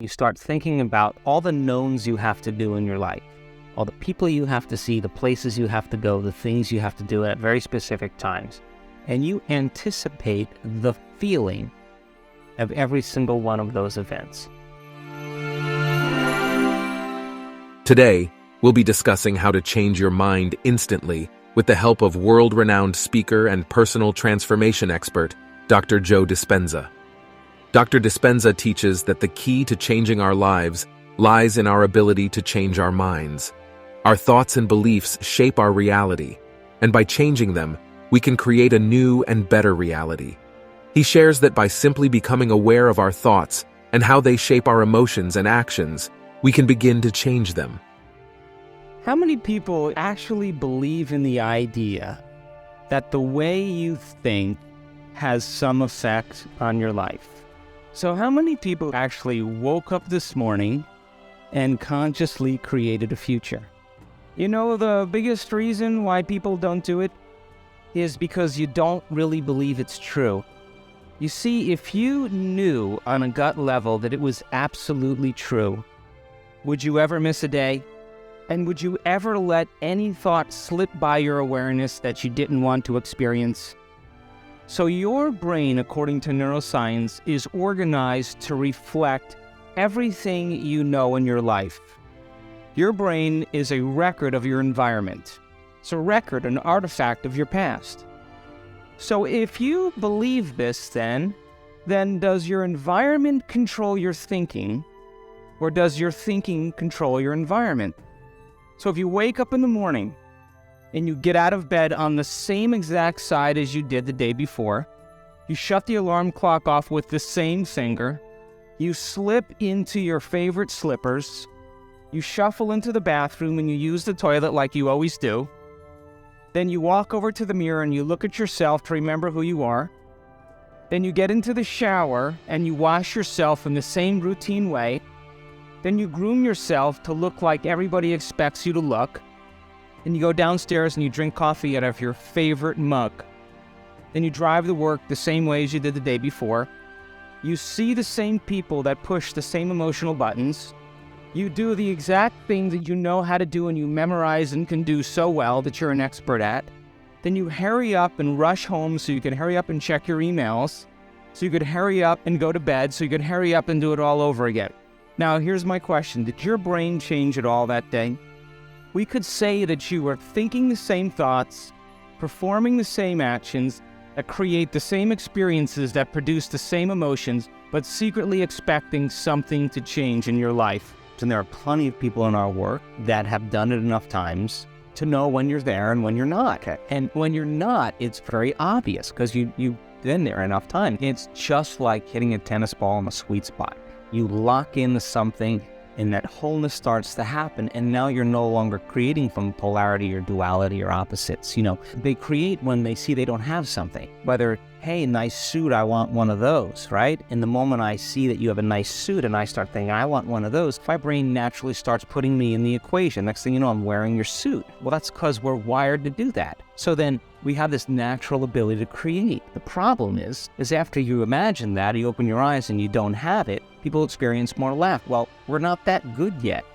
You start thinking about all the knowns you have to do in your life, all the people you have to see, the places you have to go, the things you have to do at very specific times. And you anticipate the feeling of every single one of those events. Today, we'll be discussing how to change your mind instantly with the help of world-renowned speaker and personal transformation expert, Dr. Joe Dispenza. Dr. Dispenza teaches that the key to changing our lives lies in our ability to change our minds. Our thoughts and beliefs shape our reality, and by changing them, we can create a new and better reality. He shares that by simply becoming aware of our thoughts and how they shape our emotions and actions, we can begin to change them. How many people actually believe in the idea that the way you think has some effect on your life? So how many people actually woke up this morning and consciously created a future? You know, the biggest reason why people don't do it is because you don't really believe it's true. You see, if you knew on a gut level that it was absolutely true, would you ever miss a day? And would you ever let any thought slip by your awareness that you didn't want to experience? So your brain, according to neuroscience, is organized to reflect everything you know in your life. Your brain is a record of your environment. It's a record, an artifact of your past. So if you believe this, then does your environment control your thinking, or does your thinking control your environment? So if you wake up in the morning and you get out of bed on the same exact side as you did the day before, you shut the alarm clock off with the same finger, you slip into your favorite slippers, you shuffle into the bathroom and you use the toilet like you always do, then you walk over to the mirror and you look at yourself to remember who you are, then you get into the shower and you wash yourself in the same routine way, then you groom yourself to look like everybody expects you to look, then you go downstairs and you drink coffee out of your favorite mug. Then you drive to work the same way as you did the day before. You see the same people that push the same emotional buttons. You do the exact thing that you know how to do and you memorize and can do so well that you're an expert at. Then you hurry up and rush home so you can hurry up and check your emails, so you could hurry up and go to bed, so you could hurry up and do it all over again. Now, here's my question. Did your brain change at all that day? We could say that you were thinking the same thoughts, performing the same actions, that create the same experiences, that produce the same emotions, but secretly expecting something to change in your life. And there are plenty of people in our work that have done it enough times to know when you're there and when you're not. And when you're not, it's very obvious because you've been there enough time. It's just like hitting a tennis ball in a sweet spot. You lock into something and that wholeness starts to happen, and now you're no longer creating from polarity or duality or opposites. You know, they create when they see they don't have something. Whether, hey, nice suit, I want one of those, right? And the moment I see that you have a nice suit and I start thinking, I want one of those, my brain naturally starts putting me in the equation. Next thing you know, I'm wearing your suit. Well, that's because we're wired to do that. So then we have this natural ability to create. The problem is after you imagine that, you open your eyes and you don't have it, people experience more lack. Well, we're not that good yet.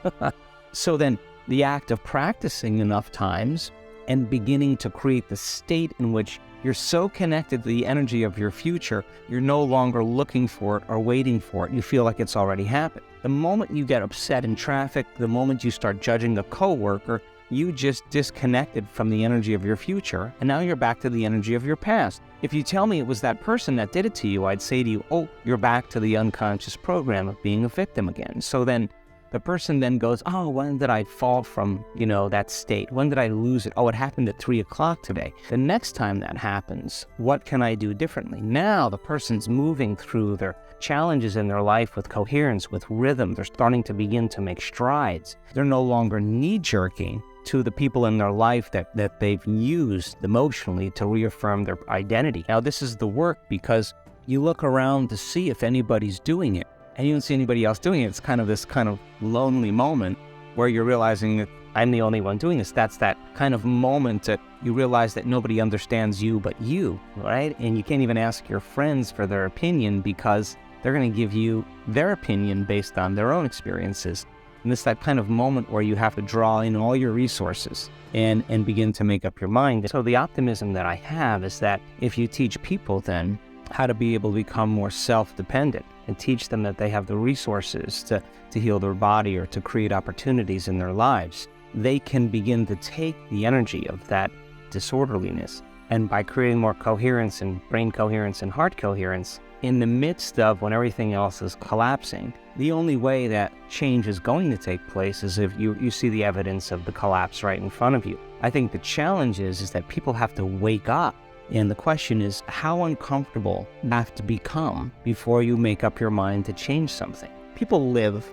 So then the act of practicing enough times and beginning to create the state in which you're so connected to the energy of your future, you're no longer looking for it or waiting for it. You feel like it's already happened. The moment you get upset in traffic, the moment you start judging a coworker, you just disconnected from the energy of your future, and now you're back to the energy of your past. If you tell me it was that person that did it to you, I'd say to you, oh, you're back to the unconscious program of being a victim again. So then the person then goes, oh, when did I fall from, that state? When did I lose it? Oh, it happened at 3 o'clock today. The next time that happens, what can I do differently? Now the person's moving through their challenges in their life with coherence, with rhythm. They're starting to begin to make strides. They're no longer knee-jerking to the people in their life that they've used emotionally to reaffirm their identity. Now, this is the work because you look around to see if anybody's doing it, and you don't see anybody else doing it. It's kind of this kind of lonely moment where you're realizing that I'm the only one doing this. That's that kind of moment that you realize that nobody understands you but you, right? And you can't even ask your friends for their opinion because They're going to give you their opinion based on their own experiences. And it's that kind of moment where you have to draw in all your resources and begin to make up your mind. So the optimism that I have is that if you teach people then how to be able to become more self-dependent and teach them that they have the resources to heal their body or to create opportunities in their lives, they can begin to take the energy of that disorderliness, and by creating more coherence and brain coherence and heart coherence in the midst of when everything else is collapsing, the only way that change is going to take place is if you see the evidence of the collapse right in front of you. I think the challenge is that people have to wake up. And the question is how uncomfortable you have to become before you make up your mind to change something. People live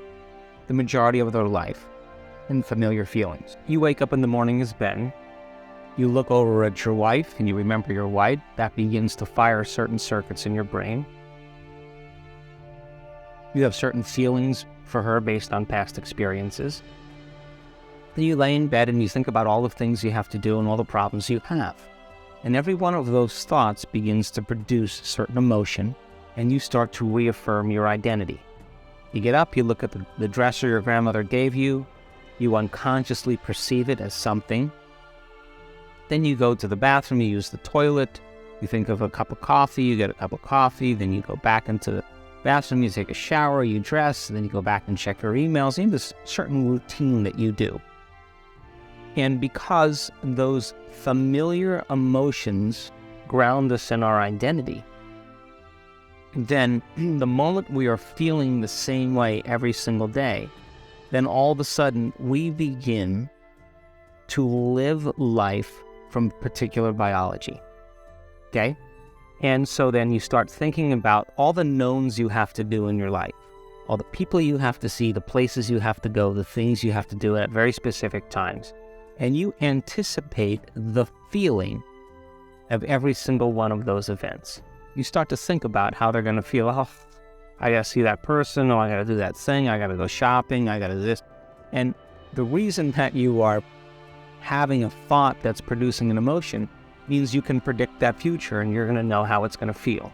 the majority of their life in familiar feelings. You wake up in the morning as Ben. You look over at your wife and you remember your wife. That begins to fire certain circuits in your brain. You have certain feelings for her based on past experiences. Then you lay in bed and you think about all the things you have to do and all the problems you have. And every one of those thoughts begins to produce certain emotion, and you start to reaffirm your identity. You get up, you look at the dresser your grandmother gave you, you unconsciously perceive it as something. Then you go to the bathroom, you use the toilet, you think of a cup of coffee, you get a cup of coffee, then you go back into the bathroom, you take a shower, you dress, and then you go back and check your emails. You have this certain routine that you do. And because those familiar emotions ground us in our identity, then the moment we are feeling the same way every single day, then all of a sudden we begin to live life from particular biology. Okay? And so then you start thinking about all the knowns you have to do in your life, all the people you have to see, the places you have to go, the things you have to do at very specific times. And you anticipate the feeling of every single one of those events. You start to think about how they're going to feel. Oh, I got to see that person. Oh, I got to do that thing. I got to go shopping. I got to do this. And the reason that you are having a thought that's producing an emotion means you can predict that future and you're going to know how it's going to feel.